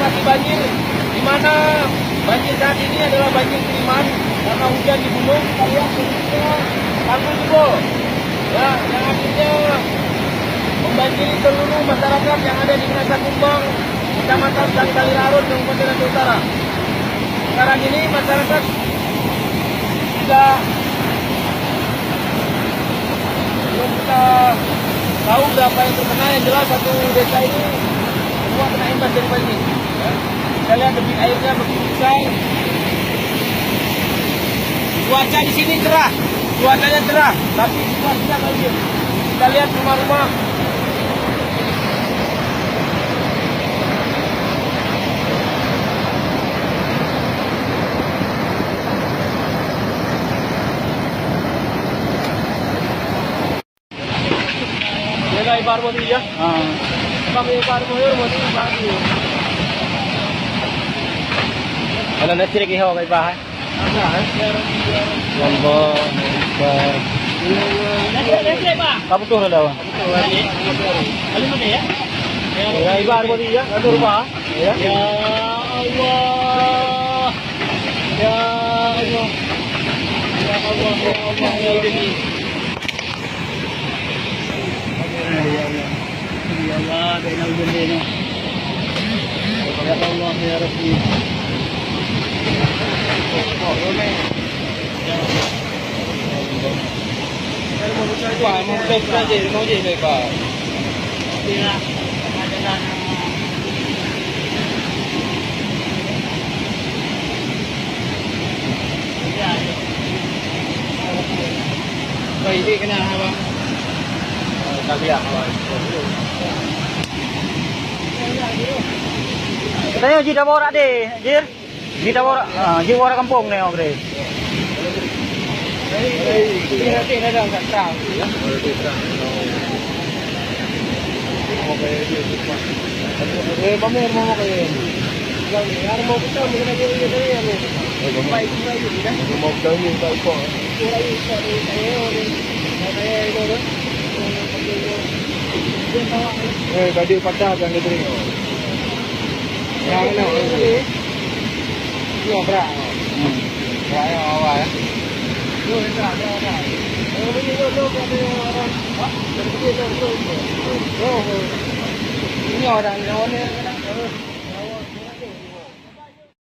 lokasi banjir di mana banjir saat ini adalah banjir kiriman karena hujan di gunung. Kita lihat kondisinya tanggul jebol, ya, yang akhirnya membanjiri seluruh masyarakat yang ada di Desa Kumbang, Kecamatan Kalirarut, Kabupaten Aceh Utara. Sekarang ini masyarakat tidak belum kita tahu berapa yang terkena. Yang jelas satu desa ini semua kena imbas dari banjir. Ya. Kita lihat debit airnya begitu besar. Cuaca di sini cerah, cuacanya cerah, tapi situasinya banjir. Kita lihat rumah-rumah. एक बार बोल दीजिए। हाँ, कब एक बार बोल दीजिए। Kalau nasi lagi hawa kaya bahay. Lombo, kamu tuh ada apa? Kali mana ya? Ya, ibu arbo dia, ada rumah. Ya Allah, ya Allah, ya Allah, ya Allah, ya Allah. Ya Allah, bainal jannah. Ya Allah, ya Rabbi. Mau jadi Pak. Iya. Baik, ini kena apa? Kalian. Katanya Ji dah borak deh, Jir. Ji dah borak, Ji borak kampung nih, Ogre. Ini nanti ada angkat terang, ya. Kamu mau kayak yang mau kita mungkin aja ini dari yang baik kan? Mau dari baik kok. Tadi patah yang diterima. Yang mana? Ini apa? Ya, apa ya? Ini orang